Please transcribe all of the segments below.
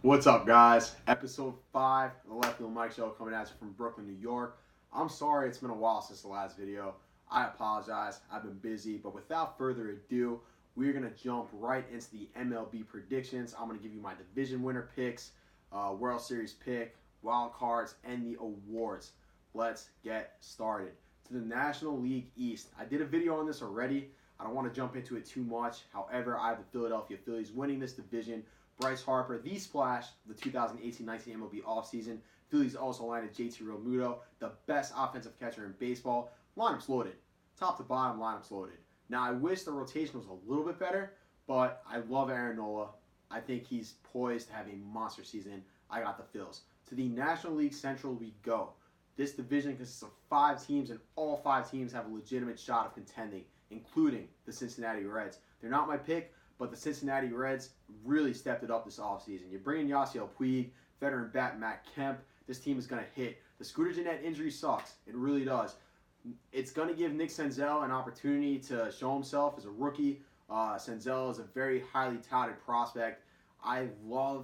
What's up, guys? Episode 5 of the Left Field Mike Show coming at you from Brooklyn, New York. I'm sorry it's been a while since the last video. I apologize. I've been busy, but without further ado, we're going to jump right into the MLB predictions. I'm going to give you my division winner picks, World Series pick, wild cards, and the awards. Let's get started. To the National League East. I did a video on this already. I don't want to jump into it too much. However, I have the Philadelphia Phillies winning this division. Bryce Harper, the splash, the 2018-19 MLB offseason. Phillies also landed JT Realmuto, the best offensive catcher in baseball. Lineup's loaded. Top to bottom, lineup's loaded. Now, I wish the rotation was a little bit better, but I love Aaron Nola. I think he's poised to have a monster season. I got the Phils. To the National League Central we go. This division consists of 5 teams, and all 5 teams have a legitimate shot of contending, including the Cincinnati Reds. They're not my pick, but the Cincinnati Reds really stepped it up this offseason. You bring in Yasiel Puig, veteran bat Matt Kemp. This team is going to hit. The Scooter Gennett injury sucks. It really does. It's going to give Nick Senzel an opportunity to show himself as a rookie. Senzel is a very highly touted prospect. I love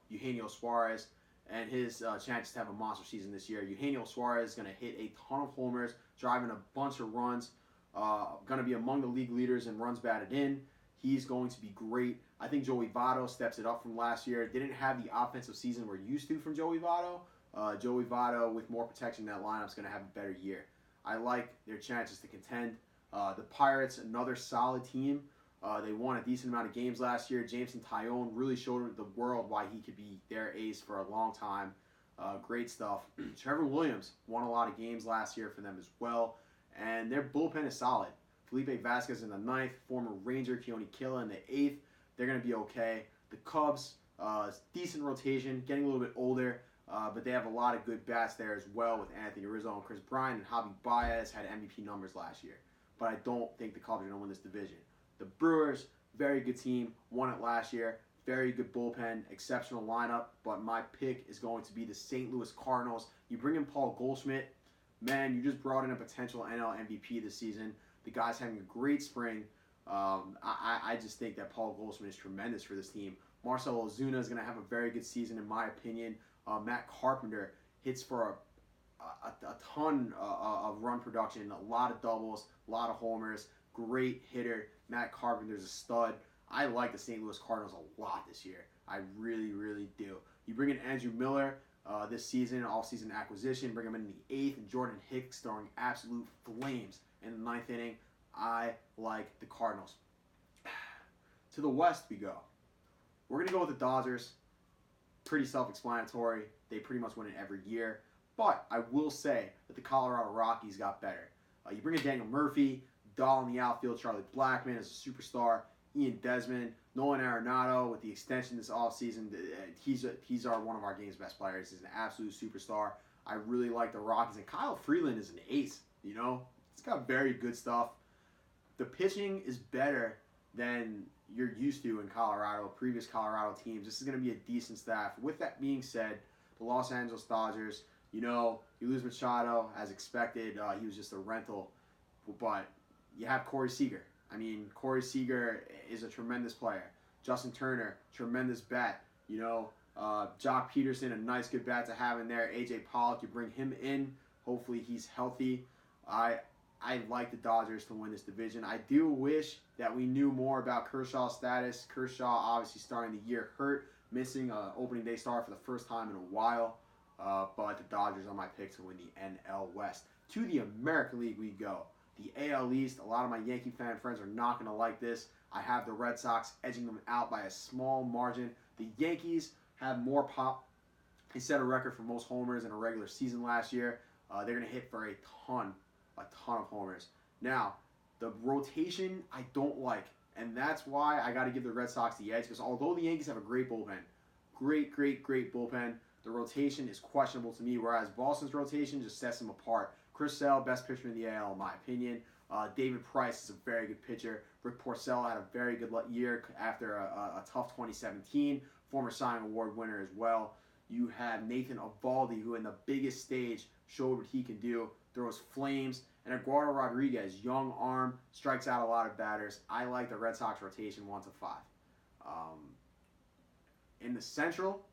Eugenio Suarez and his chances to have a monster season this year. Eugenio Suarez is going to hit a ton of homers, driving a bunch of runs. Going to be among the league leaders in runs batted in. He's going to be great. I think Joey Votto steps it up from last year. Didn't have the offensive season we're used to from Joey Votto. Joey Votto, with more protection in that lineup, is going to have a better year. I like their chances to contend. The Pirates, another solid team. They won a decent amount of games last year. Jameson Taillon really showed the world why he could be their ace for a long time. Great stuff. Trevor Williams won a lot of games last year for them as well. And their bullpen is solid. Felipe Vasquez in the 9th, former Ranger Keone Kela in the 8th. They're going to be okay. The Cubs, decent rotation, getting a little bit older, but they have a lot of good bats there as well with Anthony Rizzo and Chris Bryant, and Javi Baez had MVP numbers last year. But I don't think the Cubs are going to win this division. The Brewers, very good team, won it last year. Very good bullpen, exceptional lineup, but my pick is going to be the St. Louis Cardinals. You bring in Paul Goldschmidt. Man, you just brought in a potential NL MVP this season. The guy's having a great spring. I just think that Paul Goldschmidt is tremendous for this team. Marcell Ozuna is going to have a very good season, in my opinion. Matt Carpenter hits for a ton of run production, a lot of doubles, a lot of homers. Great hitter. Matt Carpenter's a stud. I like the St. Louis Cardinals a lot this year. I really, really do. You bring in Andrew Miller this season, all-season acquisition, bring him in the 8th, and Jordan Hicks throwing absolute flames in the 9th inning. I like the Cardinals. To the West we go. We're going to go with the Dodgers. Pretty self-explanatory. They pretty much win it every year. But I will say that the Colorado Rockies got better. You bring in Daniel Murphy, Dahl in the outfield, Charlie Blackmon as a superstar, Ian Desmond, Nolan Arenado with the extension this offseason. He's one of our game's best players. He's an absolute superstar. I really like the Rockies. And Kyle Freeland is an ace, you know. He's got very good stuff. The pitching is better than you're used to in Colorado, previous Colorado teams. This is going to be a decent staff. With that being said, the Los Angeles Dodgers, you lose Machado as expected. He was just a rental. But you have Corey Seager. Corey Seager is a tremendous player. Justin Turner, tremendous bat. Jock Peterson, a nice good bat to have in there. AJ Pollock, you bring him in. Hopefully he's healthy. I like the Dodgers to win this division. I do wish that we knew more about Kershaw's status. Kershaw obviously starting the year hurt, missing an opening day start for the first time in a while. But the Dodgers are my pick to win the NL West. To the American League we go. The AL East, a lot of my Yankee fan friends are not going to like this. I have the Red Sox edging them out by a small margin. The Yankees have more pop. They set a record for most homers in a regular season last year. They're going to hit for a ton of homers. Now, the rotation I don't like, and that's why I got to give the Red Sox the edge, because although the Yankees have a great bullpen, great bullpen, the rotation is questionable to me, whereas Boston's rotation just sets them apart. Chris Sale, best pitcher in the AL, in my opinion. David Price is a very good pitcher. Rick Porcello had a very good year after a tough 2017. Former Cy Young Award winner as well. You have Nathan Eovaldi, who in the biggest stage showed what he can do, throws flames. And Eduardo Rodriguez, young arm, strikes out a lot of batters. I like the Red Sox rotation 1 to 5. In the Central,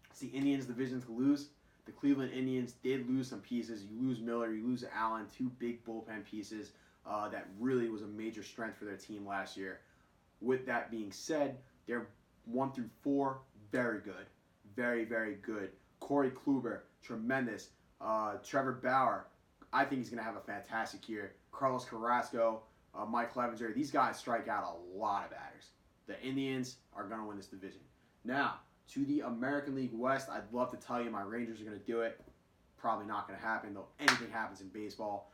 it's the Indians' division to lose. The Cleveland Indians did lose some pieces. You lose Miller, you lose Allen, two big bullpen pieces that really was a major strength for their team last year. With that being said, they're 1 through 4, very good. Very, very good. Corey Kluber, tremendous. Trevor Bauer, I think he's going to have a fantastic year. Carlos Carrasco, Mike Clevenger, these guys strike out a lot of batters. The Indians are going to win this division. Now, to the American League West, I'd love to tell you my Rangers are going to do it. Probably not going to happen, though anything happens in baseball.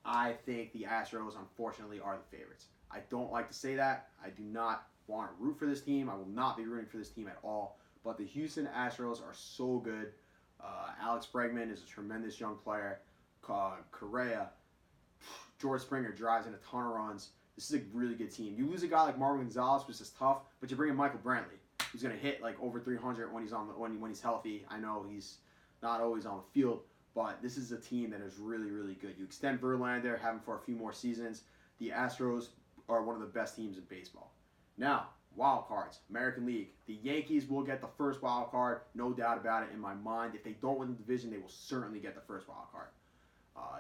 I think the Astros, unfortunately, are the favorites. I don't like to say that. I do not want to root for this team. I will not be rooting for this team at all. But the Houston Astros are so good. Alex Bregman is a tremendous young player. Correa, George Springer drives in a ton of runs. This is a really good team. You lose a guy like Marwin Gonzalez, which is tough, but you bring in Michael Brantley, who's going to hit like over 300 when he's healthy. I know he's not always on the field, but this is a team that is really, really good. You extend Verlander, have him for a few more seasons. The Astros are one of the best teams in baseball. Now, wild cards, American League. The Yankees will get the first wild card, no doubt about it in my mind. If they don't win the division, they will certainly get the first wild card.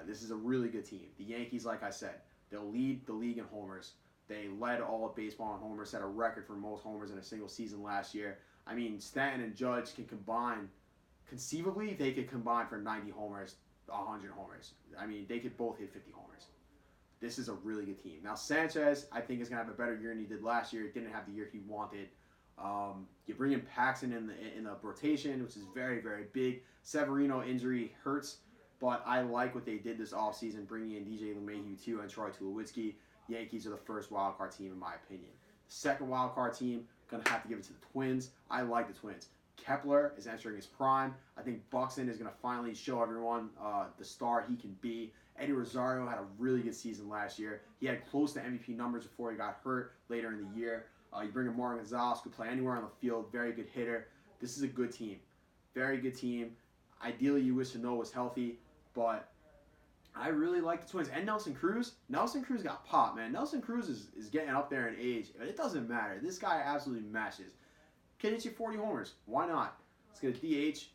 This is a really good team. The Yankees, like I said, they'll lead the league in homers. They led all of baseball in homers, set a record for most homers in a single season last year. I mean, Stanton and Judge can combine. Conceivably, they could combine for 90 homers, 100 homers. I mean, they could both hit 50 homers. This is a really good team. Now, Sanchez, I think, is going to have a better year than he did last year. He didn't have the year he wanted. You bring in Paxton in the rotation, which is very, very big. Severino injury hurts, but I like what they did this offseason, bringing in DJ LeMahieu too and Troy Tulowitzki. Yankees are the first wildcard team, in my opinion. The second wildcard team, going to have to give it to the Twins. I like the Twins. Kepler is entering his prime. I think Buxton is going to finally show everyone the star he can be. Eddie Rosario had a really good season last year. He had close to MVP numbers before he got hurt later in the year. You bring in Marwin Gonzalez, could play anywhere on the field, very good hitter. This is a good team. Very good team. Ideally, you wish Sano was healthy, but I really like the Twins. And Nelson Cruz. Nelson Cruz got popped, man. Nelson Cruz is getting up there in age, but it doesn't matter. This guy absolutely matches. Can hit you 40 homers. Why not? Let's get a DH.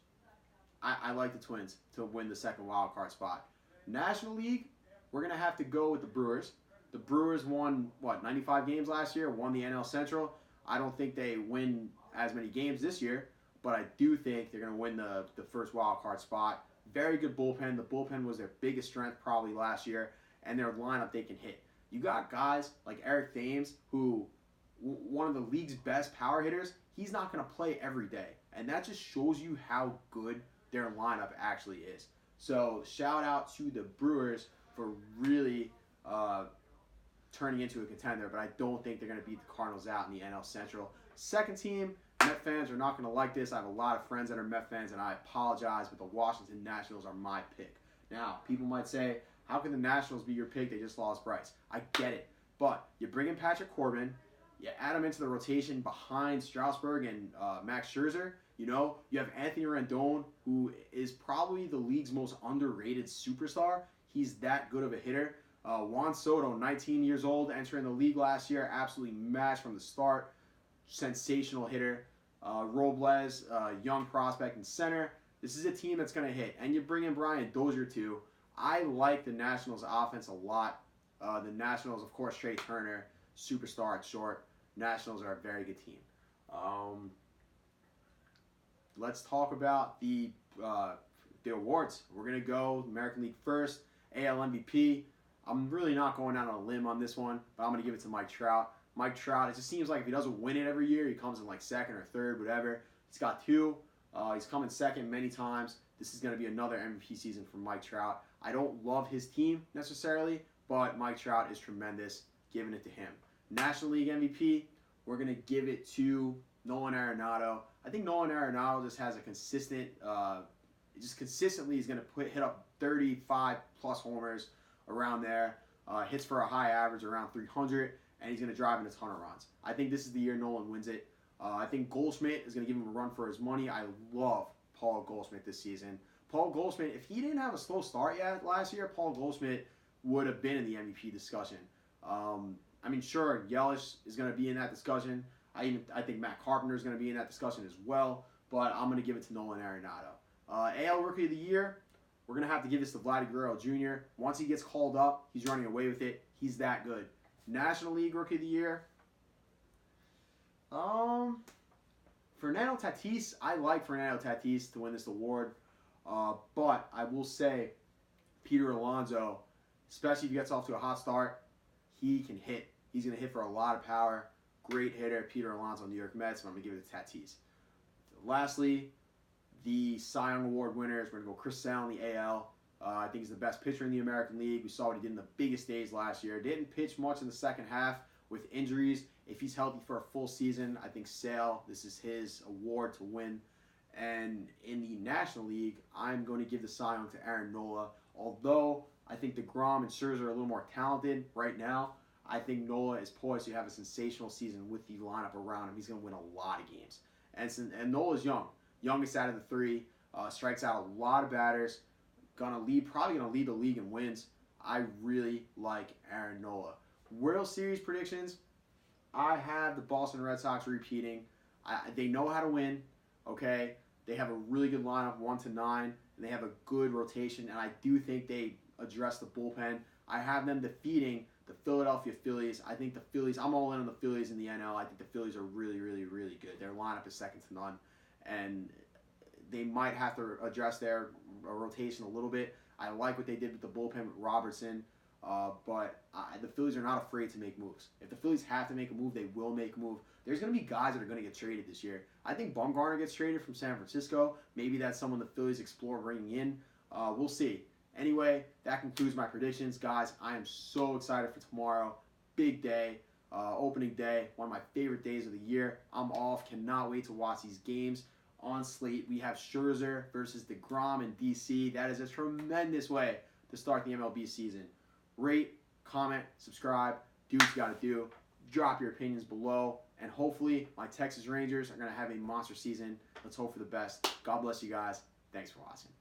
I like the Twins to win the second wild card spot. National League, we're going to have to go with the Brewers. The Brewers won, 95 games last year, won the NL Central. I don't think they win as many games this year, but I do think they're going to win the first wild card spot. Very good bullpen. The bullpen was their biggest strength probably last year, and their lineup they can hit. You got guys like Eric Thames, who one of the league's best power hitters. He's not going to play every day, and that just shows you how good their lineup actually is. So shout out to the Brewers for really turning into a contender, but I don't think they're going to beat the Cardinals out in the NL Central. Second team, Met fans are not going to like this. I have a lot of friends that are Met fans, and I apologize, but the Washington Nationals are my pick. Now, people might say, how can the Nationals be your pick? They just lost Bryce. I get it, but you bring in Patrick Corbin, you add him into the rotation behind Strasburg and Max Scherzer. You know, you have Anthony Rendon, who is probably the league's most underrated superstar. He's that good of a hitter. Juan Soto, 19 years old, entering the league last year, absolutely matched from the start. Sensational hitter. Robles, young prospect in center. This is a team that's going to hit. And you bring in Brian Dozier, too. I like the Nationals' offense a lot. The Nationals, of course, Trey Turner, superstar at short. Nationals are a very good team. Let's talk about the awards. We're going to go American League first, AL MVP. I'm really not going out on a limb on this one, but I'm going to give it to Mike Trout. Mike Trout, it just seems like if he doesn't win it every year, he comes in like second or third, whatever. He's got 2. He's come in second many times. This is going to be another MVP season for Mike Trout. I don't love his team necessarily, but Mike Trout is tremendous. Giving it to him. National League MVP, we're going to give it to Nolan Arenado. I think Nolan Arenado just has a consistent, just consistently is going to hit up 35 plus homers around there. Hits for a high average around 300, and he's going to drive in a ton of runs. I think this is the year Nolan wins it. I think Goldschmidt is going to give him a run for his money. I love Paul Goldschmidt this season. Paul Goldschmidt, if he didn't have a slow start yet last year, Paul Goldschmidt would have been in the MVP discussion. I mean, sure, Yelich is going to be in that discussion. I think Matt Carpenter is going to be in that discussion as well, but I'm going to give it to Nolan Arenado. AL Rookie of the Year, we're going to have to give this to Vladdy Guerrero Jr. Once he gets called up, he's running away with it. He's that good. National League Rookie of the Year, Fernando Tatis. I like Fernando Tatis to win this award, but I will say Peter Alonso, especially if he gets off to a hot start, he can hit. He's going to hit for a lot of power. Great hitter, Peter Alonso, New York Mets, and I'm going to give it to Tatis. Lastly, the Cy Young Award winners, we're going to go Chris Sale in the AL. I think he's the best pitcher in the American League. We saw what he did in the biggest days last year. Didn't pitch much in the second half with injuries. If he's healthy for a full season, I think Sale, this is his award to win. And in the National League, I'm going to give the Cy Young to Aaron Nola. Although I think DeGrom and Scherzer are a little more talented right now, I think Nola is poised to have a sensational season with the lineup around him. He's going to win a lot of games. And Nola's young. Youngest out of the three. Strikes out a lot of batters. Probably going to lead the league in wins. I really like Aaron Nola. World Series predictions, I have the Boston Red Sox repeating. They know how to win, okay? They have a really good lineup, 1-9, and they have a good rotation, and I do think they address the bullpen. I have them defeating the Philadelphia Phillies. I think the Phillies, I'm all in on the Phillies in the NL. I think the Phillies are really, really, really good. Their lineup is second to none, and they might have to address their rotation a little bit. I like what they did with the bullpen with Robertson, but the Phillies are not afraid to make moves. If the Phillies have to make a move, they will make a move. There's going to be guys that are going to get traded this year. I think Bumgarner gets traded from San Francisco. Maybe that's someone the Phillies explore bringing in. We'll see. Anyway, that concludes my predictions. Guys, I am so excited for tomorrow. Big day. Opening day. One of my favorite days of the year. I'm off. Cannot wait to watch these games. On slate, we have Scherzer versus DeGrom in DC. That is a tremendous way to start the MLB season. Rate, comment, subscribe. Do what you got to do. Drop your opinions below. And hopefully, my Texas Rangers are going to have a monster season. Let's hope for the best. God bless you guys. Thanks for watching.